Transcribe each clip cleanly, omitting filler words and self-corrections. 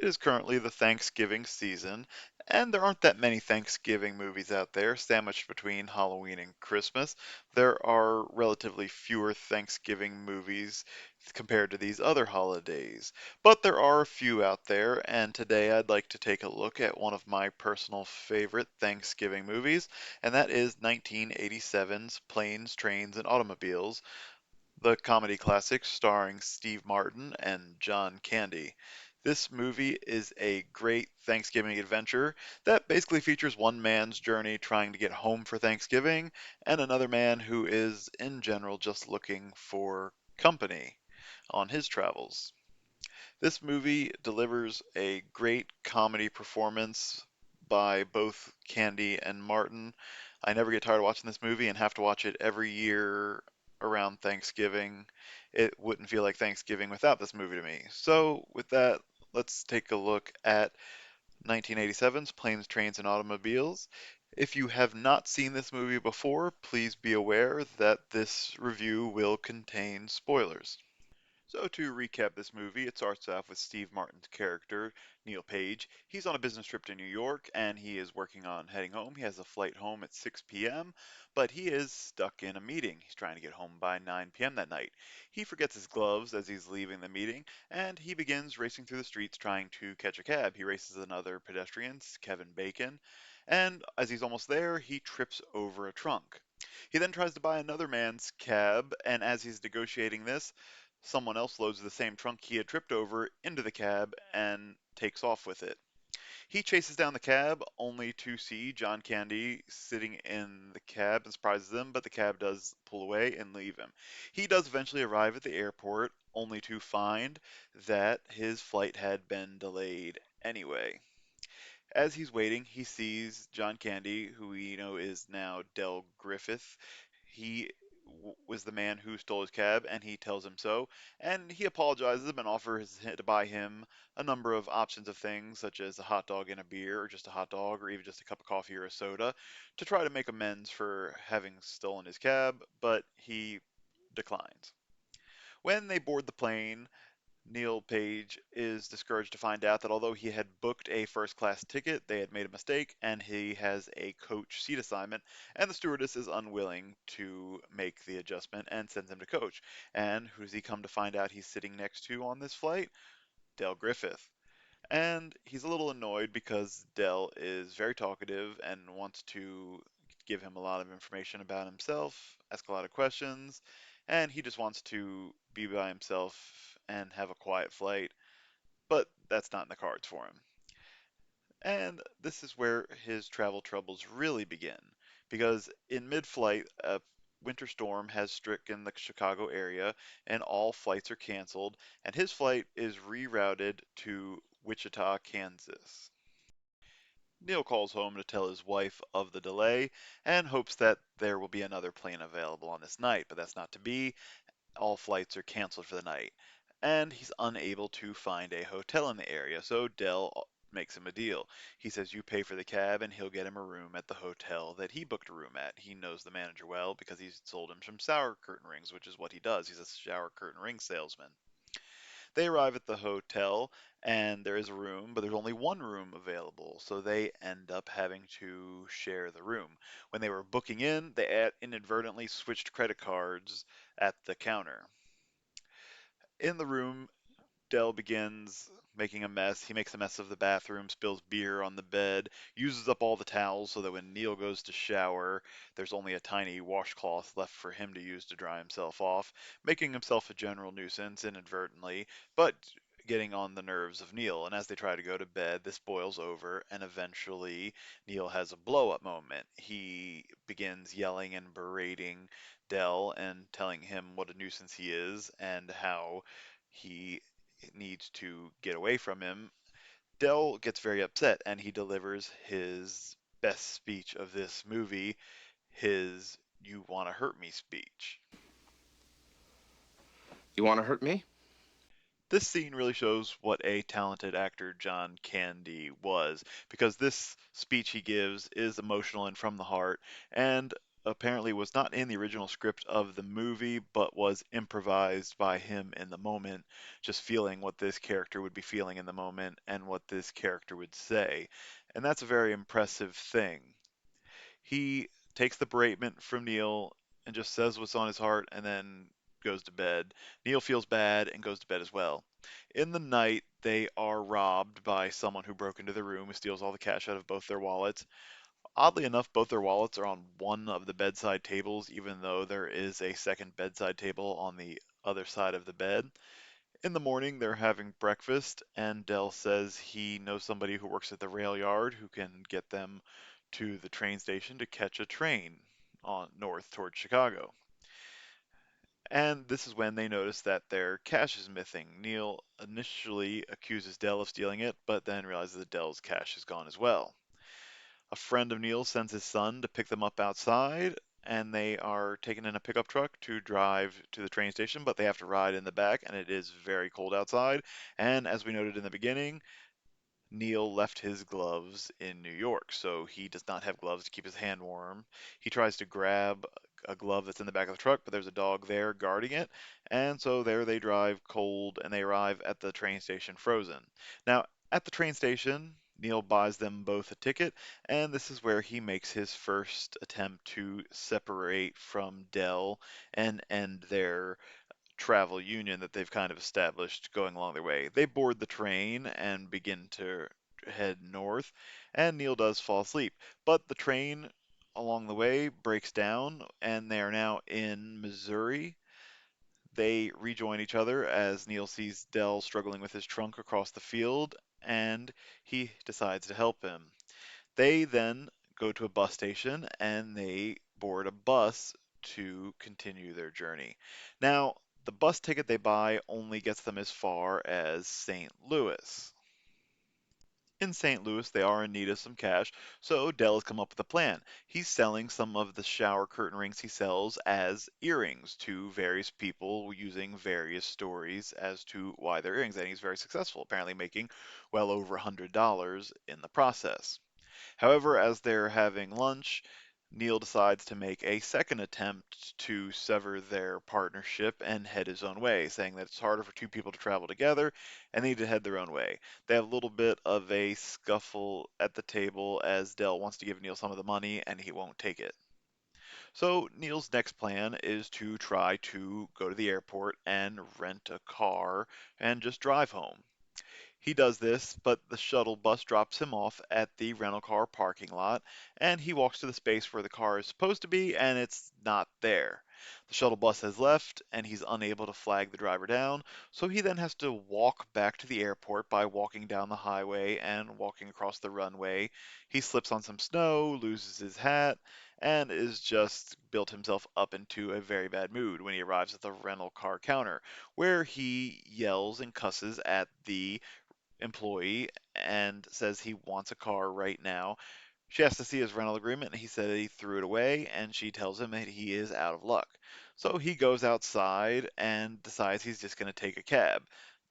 is currently the Thanksgiving season, and there aren't that many Thanksgiving movies out there, sandwiched between Halloween and Christmas. There are relatively fewer Thanksgiving movies compared to these other holidays, but there are a few out there, and today I'd like to take a look at one of my personal favorite Thanksgiving movies, and that is 1987's Planes, Trains, and Automobiles, the comedy classic starring Steve Martin and John Candy. This movie is a great Thanksgiving adventure that basically features one man's journey trying to get home for Thanksgiving and another man who is, in general, just looking for company on his travels. This movie delivers a great comedy performance by both Candy and Martin. I never get tired of watching this movie and have to watch it every year around Thanksgiving. It wouldn't feel like Thanksgiving without this movie to me. So, with that, let's take a look at 1987's Planes, Trains, and Automobiles. If you have not seen this movie before, please be aware that this review will contain spoilers. So to recap this movie, it starts off with Steve Martin's character, Neil Page. He's on a business trip to New York and he is working on heading home. He has a flight home at 6 p.m., but he is stuck in a meeting. He's trying to get home by 9 p.m. that night. He forgets his gloves as he's leaving the meeting and he begins racing through the streets trying to catch a cab. He races another pedestrian, Kevin Bacon, and as he's almost there, he trips over a trunk. He then tries to buy another man's cab, and as he's negotiating this, someone else loads the same trunk he had tripped over into the cab and takes off with it. He chases down the cab only to see John Candy sitting in the cab and surprises him, but the cab does pull away and leave him. He does eventually arrive at the airport only to find that his flight had been delayed anyway. As he's waiting, he sees John Candy, who we know is now Del Griffith. He was the man who stole his cab, and he tells him so. And he apologizes and offers to buy him a number of options of things, such as a hot dog and a beer, or just a hot dog, or even just a cup of coffee or a soda, to try to make amends for having stolen his cab, but he declines. When they board the plane, Neil Page is discouraged to find out that although he had booked a first class ticket, they had made a mistake and he has a coach seat assignment, and the stewardess is unwilling to make the adjustment and sends him to coach. And who does he come to find out he's sitting next to on this flight? Dale Griffith. And he's a little annoyed because Dell is very talkative and wants to give him a lot of information about himself, ask a lot of questions, and he just wants to be by himself and have a quiet flight, but that's not in the cards for him. And this is where his travel troubles really begin, because in mid flight, a winter storm has stricken the Chicago area, and all flights are canceled, and his flight is rerouted to Wichita, Kansas. Neil calls home to tell his wife of the delay and hopes that there will be another plane available on this night, but that's not to be. All flights are canceled for the night, and he's unable to find a hotel in the area, so Dell makes him a deal. He says you pay for the cab and he'll get him a room at the hotel that he booked a room at. He knows the manager well because he's sold him some shower curtain rings, which is what he does. He's a shower curtain ring salesman. They arrive at the hotel and there is a room, but there's only one room available, so they end up having to share the room. When they were booking in, they inadvertently switched credit cards at the counter. In the room, Dell begins making a mess. He makes a mess of the bathroom, spills beer on the bed, uses up all the towels so that when Neil goes to shower, there's only a tiny washcloth left for him to use to dry himself off, making himself a general nuisance inadvertently, but getting on the nerves of Neil. And as they try to go to bed, this boils over, and eventually Neil has a blow up moment. He begins yelling and berating Dell and telling him what a nuisance he is and how he needs to get away from him. Dell gets very upset and he delivers his best speech of this movie, his "You Want to Hurt Me" speech. You want to hurt me? This scene really shows what a talented actor John Candy was, because this speech he gives is emotional and from the heart, and apparently was not in the original script of the movie, but was improvised by him in the moment, just feeling what this character would be feeling in the moment and what this character would say. And that's a very impressive thing. He takes the beratement from Neil and just says what's on his heart and then goes to bed. Neil feels bad and goes to bed as well. In the night, they are robbed by someone who broke into the room, who steals all the cash out of both their wallets. Oddly enough, both their wallets are on one of the bedside tables, even though there is a second bedside table on the other side of the bed. In the morning, they're having breakfast, and Dell says he knows somebody who works at the rail yard who can get them to the train station to catch a train on north towards Chicago. And this is when they notice that their cash is missing. Neil initially accuses Dell of stealing it, but then realizes that Dell's cash is gone as well. A friend of Neil's sends his son to pick them up outside, and they are taken in a pickup truck to drive to the train station, but they have to ride in the back, and it is very cold outside. And as we noted in the beginning, Neil left his gloves in New York, so he does not have gloves to keep his hand warm. He tries to grab a glove that's in the back of the truck, but there's a dog there guarding it, and so there they drive cold and they arrive at the train station frozen. Now, at the train station, Neil buys them both a ticket, and this is where he makes his first attempt to separate from Dell and end their travel union that they've kind of established going along their way. They board the train and begin to head north, and Neil does fall asleep. But the train along the way breaks down, and they are now in Missouri. They rejoin each other as Neil sees Dell struggling with his trunk across the field, and he decides to help him. They then go to a bus station and they board a bus to continue their journey. Now, the bus ticket they buy only gets them as far as St. Louis. In St. Louis, they are in need of some cash, so Dell has come up with a plan. He's selling some of the shower curtain rings he sells as earrings to various people using various stories as to why they're earrings, and he's very successful, apparently making well over $100 in the process. However, as they're having lunch, Neil decides to make a second attempt to sever their partnership and head his own way, saying that it's harder for two people to travel together and they need to head their own way. They have a little bit of a scuffle at the table as Dell wants to give Neil some of the money and he won't take it. So Neil's next plan is to try to go to the airport and rent a car and just drive home. He does this, but the shuttle bus drops him off at the rental car parking lot, and he walks to the space where the car is supposed to be, and it's not there. The shuttle bus has left, and he's unable to flag the driver down, so he then has to walk back to the airport by walking down the highway and walking across the runway. He slips on some snow, loses his hat, and is just built himself up into a very bad mood when he arrives at the rental car counter, where he yells and cusses at the employee and says he wants a car right now. She has to see his rental agreement, and he said he threw it away, and she tells him that he is out of luck. So he goes outside and decides he's just going to take a cab.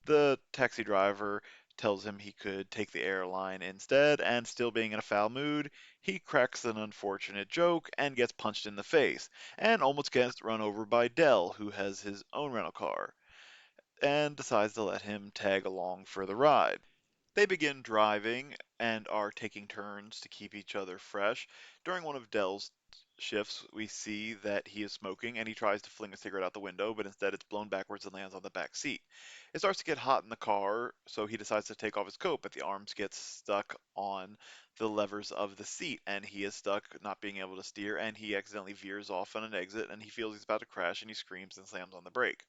The taxi driver tells him he could take the airline instead, and still being in a foul mood, he cracks an unfortunate joke and gets punched in the face, and almost gets run over by Dell, who has his own rental car, and decides to let him tag along for the ride. They begin driving and are taking turns to keep each other fresh. During one of Dell's shifts, we see that he is smoking and he tries to fling a cigarette out the window, but instead it's blown backwards and lands on the back seat. It starts to get hot in the car, so he decides to take off his coat, but the arms get stuck on the levers of the seat and he is stuck not being able to steer, and he accidentally veers off on an exit and he feels he's about to crash and he screams and slams on the brake.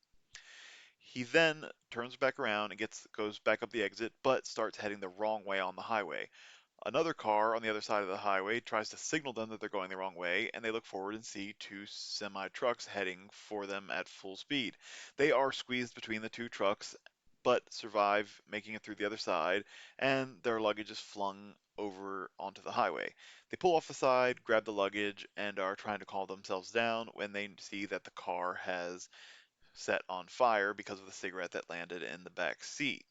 He then turns back around and goes back up the exit, but starts heading the wrong way on the highway. Another car on the other side of the highway tries to signal them that they're going the wrong way, and they look forward and see two semi trucks heading for them at full speed. They are squeezed between the two trucks, but survive making it through the other side, and their luggage is flung over onto the highway. They pull off the side, grab the luggage, and are trying to calm themselves down when they see that the car has set on fire because of the cigarette that landed in the back seat.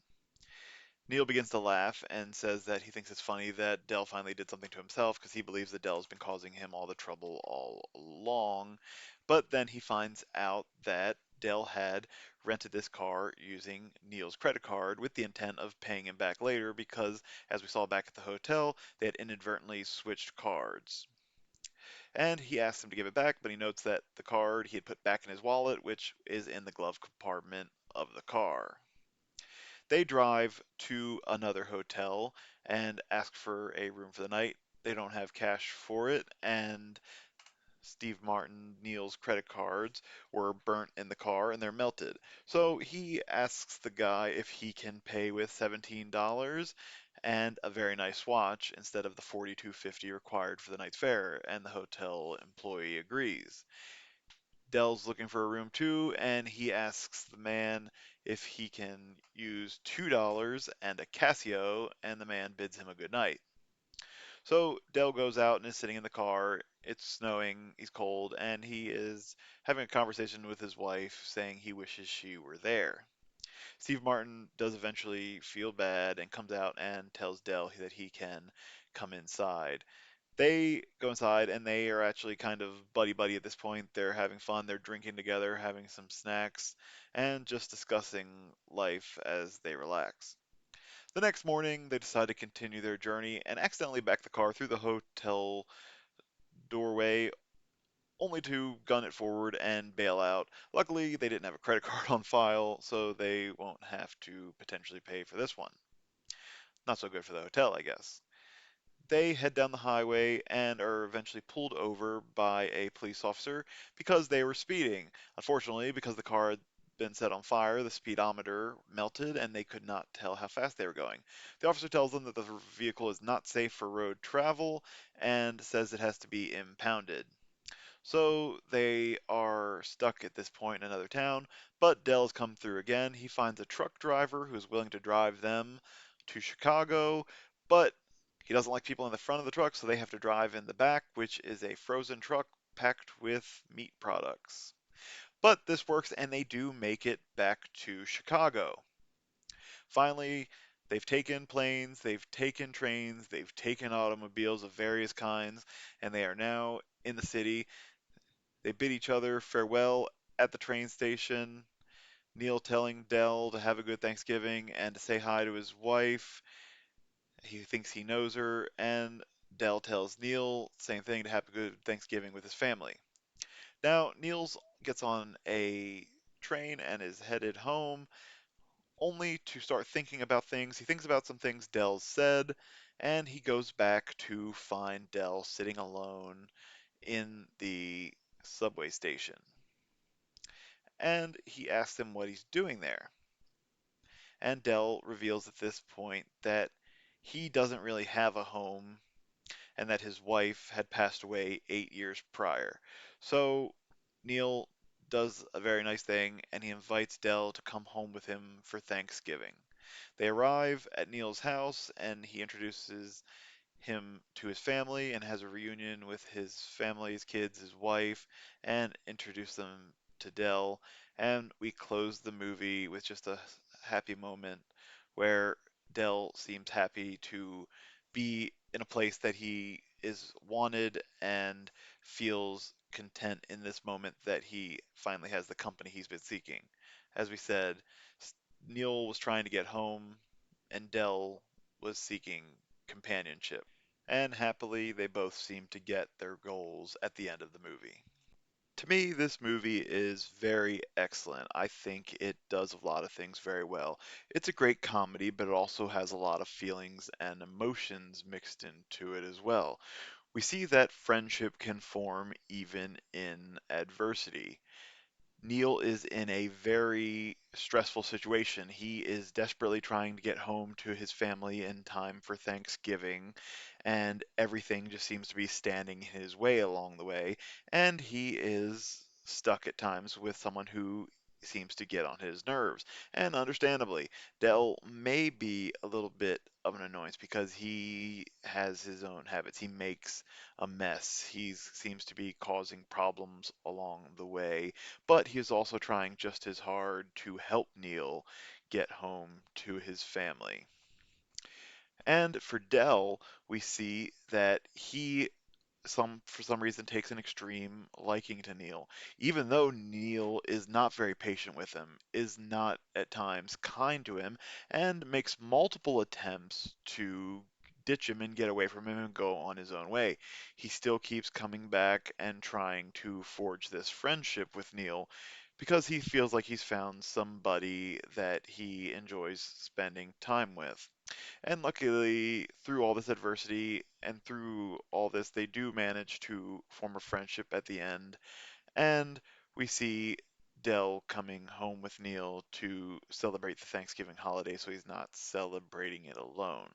Neil begins to laugh and says that he thinks it's funny that Dell finally did something to himself because he believes that Dell's been causing him all the trouble all along. But then he finds out that Dell had rented this car using Neil's credit card with the intent of paying him back later because, as we saw back at the hotel, they had inadvertently switched cards. And he asks him to give it back, but he notes that the card he had put back in his wallet, which is in the glove compartment of the car. They drive to another hotel and ask for a room for the night. They don't have cash for it, and Steve Martin, Neil's credit cards were burnt in the car and they're melted. So he asks the guy if he can pay with $17 and a very nice watch instead of the $42.50 required for the night's fare, and the hotel employee agrees. Dell's looking for a room too, and he asks the man if he can use $2 and a Casio, and the man bids him a good night. So Dell goes out and is sitting in the car. It's snowing, he's cold, and he is having a conversation with his wife saying he wishes she were there. Steve Martin does eventually feel bad and comes out and tells Dell that he can come inside. They go inside and they are actually kind of buddy buddy at this point. They're having fun, they're drinking together, having some snacks, and just discussing life as they relax. The next morning, they decide to continue their journey and accidentally back the car through the hotel doorway, only to gun it forward and bail out. Luckily, they didn't have a credit card on file, so they won't have to potentially pay for this one. Not so good for the hotel, I guess. They head down the highway and are eventually pulled over by a police officer because they were speeding. Unfortunately, because the car had been set on fire, the speedometer melted and they could not tell how fast they were going. The officer tells them that the vehicle is not safe for road travel and says it has to be impounded. So they are stuck at this point in another town, but Dell's come through again. He finds a truck driver who is willing to drive them to Chicago, but he doesn't like people in the front of the truck, so they have to drive in the back, which is a frozen truck packed with meat products. But this works, and they do make it back to Chicago. Finally, they've taken planes, they've taken trains, they've taken automobiles of various kinds, and they are now in the city. They bid each other farewell at the train station. Neil telling Dell to have a good Thanksgiving and to say hi to his wife. He thinks he knows her, and Dell tells Neil same thing, to have a good Thanksgiving with his family. Now Niels gets on a train and is headed home, only to start thinking about things. He thinks about some things Dell said, and he goes back to find Dell sitting alone in the subway station. And he asks him what he's doing there. And Dell reveals at this point that he doesn't really have a home and that his wife had passed away 8 years prior. So Neil does a very nice thing and he invites Dell to come home with him for Thanksgiving. They arrive at Neil's house and he introduces him to his family and has a reunion with his family, his kids, his wife, and introduce them to Dell. And we close the movie with just a happy moment where Dell seems happy to be in a place that he is wanted and feels content in this moment that he finally has the company he's been seeking. As we said, Neil was trying to get home and Dell was seeking companionship. And happily, they both seem to get their goals at the end of the movie. To me, this movie is very excellent. I think it does a lot of things very well. It's a great comedy, but it also has a lot of feelings and emotions mixed into it as well. We see that friendship can form even in adversity. Neil is in a very stressful situation. He is desperately trying to get home to his family in time for Thanksgiving, and everything just seems to be standing in his way along the way. And he is stuck at times with someone who seems to get on his nerves. And understandably, Dell may be a little bit of an annoyance because he has his own habits. He makes a mess. He seems to be causing problems along the way, but he is also trying just as hard to help Neil get home to his family. And for Dell, we see that he for some reason takes an extreme liking to Neil, even though Neil is not very patient with him, is not at times kind to him, and makes multiple attempts to ditch him and get away from him and go on his own way. He still keeps coming back and trying to forge this friendship with Neil because he feels like he's found somebody that he enjoys spending time with. And luckily, through all this adversity and through all this, they do manage to form a friendship at the end. And we see Dell coming home with Neil to celebrate the Thanksgiving holiday, so he's not celebrating it alone.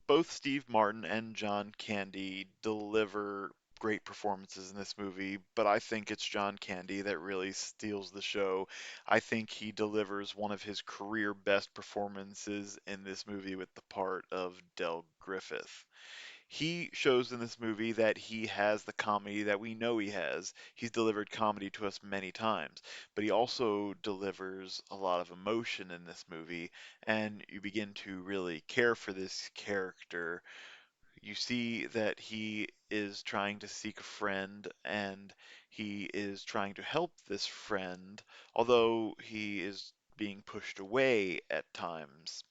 Both Steve Martin and John Candy deliver great performances in this movie, but I think it's John Candy that really steals the show. I think he delivers one of his career best performances in this movie with the part of Del Griffith. He shows in this movie that he has the comedy that we know he has. He's delivered comedy to us many times, but he also delivers a lot of emotion in this movie, and you begin to really care for this character. You see that he is trying to seek a friend and he is trying to help this friend, although he is being pushed away at times.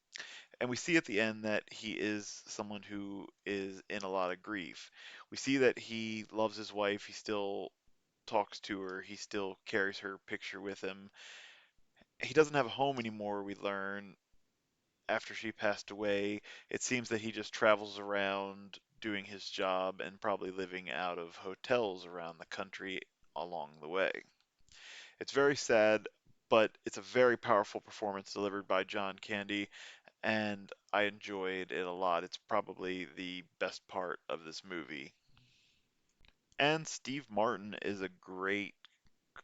And we see at the end that he is someone who is in a lot of grief. We see that he loves his wife, he still talks to her, he still carries her picture with him. He doesn't have a home anymore, we learn, after she passed away. It seems that he just travels around doing his job and probably living out of hotels around the country along the way. It's very sad, but it's a very powerful performance delivered by John Candy, and I enjoyed it a lot. It's probably the best part of this movie. And Steve Martin is a great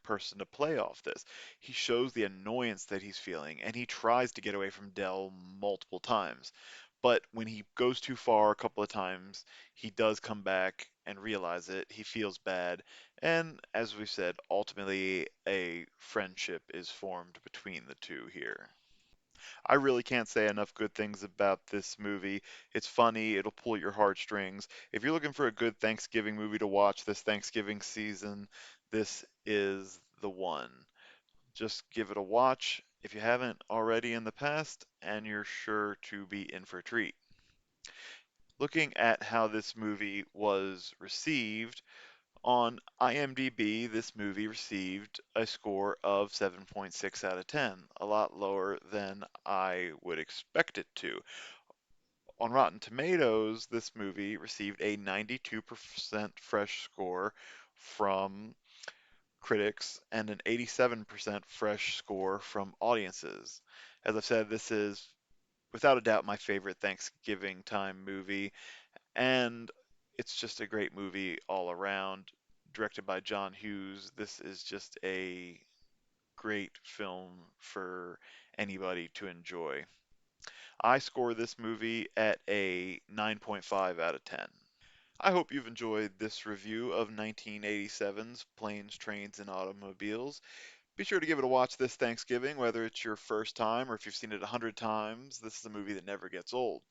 person to play off this. He shows the annoyance that he's feeling, and he tries to get away from Dell multiple times. But when he goes too far a couple of times, he does come back and realize it. He feels bad. And as we've said, ultimately a friendship is formed between the two here. I really can't say enough good things about this movie. It's funny, it'll pull at your heartstrings. If you're looking for a good Thanksgiving movie to watch this Thanksgiving season, this is the one. Just give it a watch if you haven't already in the past, and you're sure to be in for a treat. Looking at how this movie was received, on IMDb, this movie received a score of 7.6 out of 10, a lot lower than I would expect it to. On Rotten Tomatoes, this movie received a 92% fresh score from critics and an 87% fresh score from audiences. As I've said, this is without a doubt my favorite Thanksgiving time movie, and it's just a great movie all around. Directed by John Hughes, this is just a great film for anybody to enjoy. I score this movie at a 9.5 out of 10. I hope you've enjoyed this review of 1987's Planes, Trains, and Automobiles. Be sure to give it a watch this Thanksgiving, whether it's your first time or if you've seen it 100 times. This is a movie that never gets old.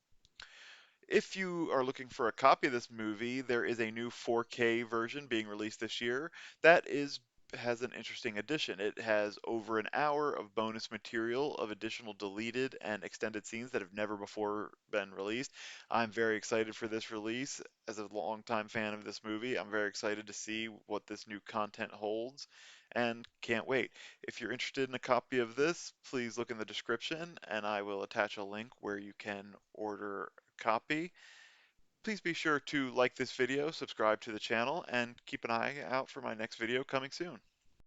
If you are looking for a copy of this movie, there is a new 4K version being released this year that is has an interesting addition. It has over an hour of bonus material of additional deleted and extended scenes that have never before been released. I'm very excited for this release. As a longtime fan of this movie, I'm very excited to see what this new content holds and can't wait. If you're interested in a copy of this, please look in the description and I will attach a link where you can order copy. Please be sure to like this video, subscribe to the channel, and keep an eye out for my next video coming soon.